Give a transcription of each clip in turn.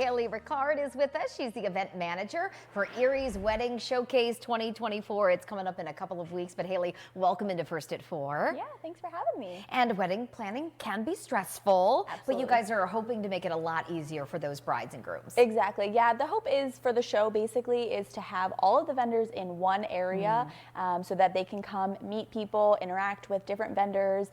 Hayley Reichard is with us. She's the event manager for Erie's Wedding Showcase 2024. It's coming up in a couple of weeks, but Hayley, welcome into First at 4. Yeah, thanks for having me. And wedding planning can be stressful, Absolutely. but you guys are hoping to make it a lot easier for those brides and grooms. Exactly. Yeah, the hope is for the show basically is to have all of the vendors in one area so that they can come meet people, interact with different vendors,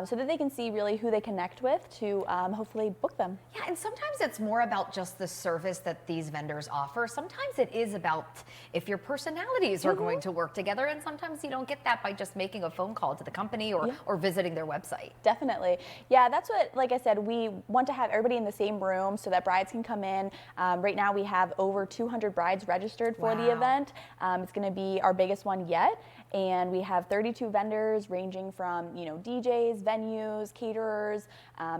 so that they can see really who they connect with to hopefully book them. Yeah, and sometimes it's more about just the service that these vendors offer. Sometimes it is about if your personalities are going to work together, and sometimes you don't get that by just making a phone call to the company or visiting their website. Definitely. Yeah, that's what, like I said, we want to have everybody in the same room so that brides can come in. Right now we have over 200 brides registered for the event. It's going to be our biggest one yet. And we have 32 vendors ranging from, DJs, venues, caterers,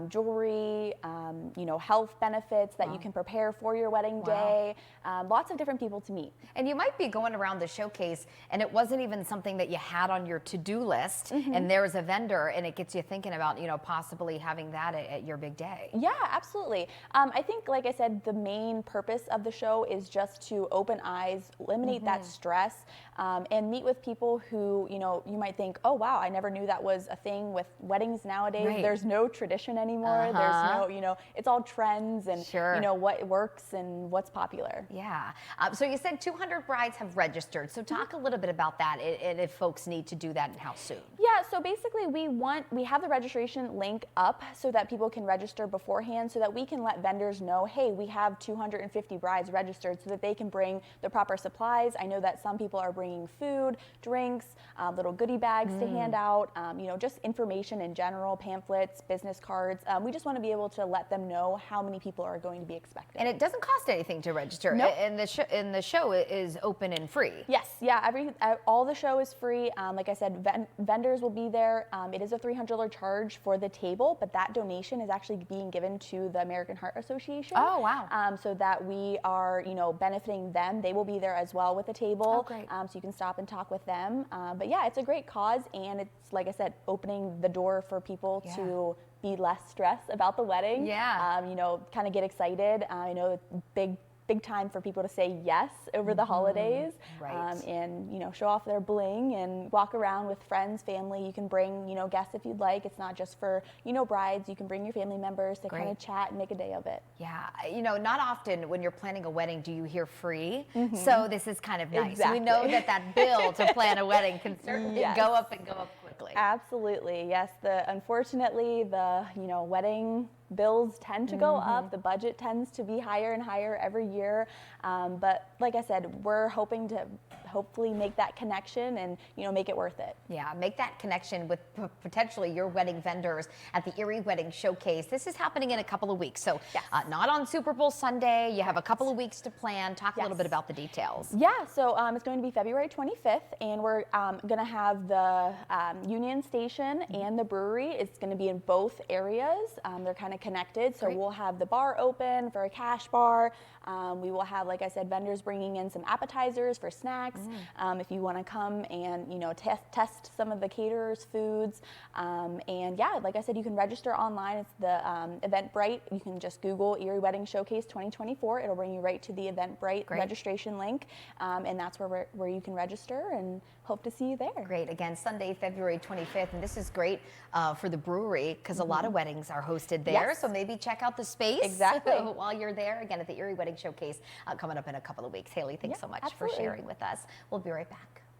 jewelry, health benefits that you can prepare for your wedding day. Lots of different people to meet. And you might be going around the showcase and it wasn't even something that you had on your to-do list, and there's a vendor, and it gets you thinking about, possibly having that at your big day. Yeah, absolutely. I think, like I said, the main purpose of the show is just to open eyes, eliminate that stress, and meet with people who, you might think, oh, wow, I never knew that was a thing with weddings nowadays. There's no tradition anymore. There's no, it's all trends and, what works and what's popular. Yeah. So you said 200 brides have registered. So talk a little bit about that and if folks need to do that and how soon. Yeah, so basically we have the registration link up so that people can register beforehand so that we can let vendors know, hey, we have 250 brides registered so that they can bring the proper supplies. I know that some people are bringing food, drinks, little goodie bags to hand out, just information in general, pamphlets, business cards. We just want to be able to let them know how many people are going to be expected. And it doesn't cost anything to register. Nope. And the show is open and free. Yes, yeah, all the show is free. Like I said, vendors will be there. It is a $300 charge for the table, but that donation is actually being given to the American Heart Association. Oh, wow. So that we are, benefiting them. They will be there as well with the table. Oh, great. So you can stop and talk with them. But yeah, it's a great cause, and it's, like I said, opening the door for people to be less stressed about the wedding. Yeah. Kind of get excited. I know big time for people to say yes over the holidays, and show off their bling and walk around with friends, family. You can bring guests if you'd like. It's not just for brides. You can bring your family members to kind of chat and make a day of it. Yeah, not often when you're planning a wedding do you hear free. So this is kind of nice. Exactly. We know that bill to plan a wedding can certainly go up and go up quickly. Absolutely, yes. Unfortunately, the wedding bills tend to go up. The budget tends to be higher and higher every year. But like I said, we're hoping to hopefully make that connection and make it worth it. Yeah, make that connection with potentially your wedding vendors at the Erie Wedding Showcase. This is happening in a couple of weeks. So not on Super Bowl Sunday. You have a couple of weeks to plan. Talk a little bit about the details. Yeah, so it's going to be February 25th, and we're going to have the Union Station and the brewery. It's going to be in both areas. They're kind of connected. So we'll have the bar open for a cash bar. We will have, like I said, vendors bringing in some appetizers for snacks. If you want to come and test some of the caterers' foods, and yeah, like I said, you can register online. It's the Eventbrite. You can just Google Erie Wedding Showcase 2024. It'll bring you right to the Eventbrite registration link, and that's where you can register, and hope to see you there. Great. Again, Sunday, February 25th, and this is great for the brewery because a lot of weddings are hosted there. So maybe check out the space while you're there. Again, at the Erie Wedding Showcase coming up in a couple of weeks. Hayley, thanks so much for sharing with us. We'll be right back.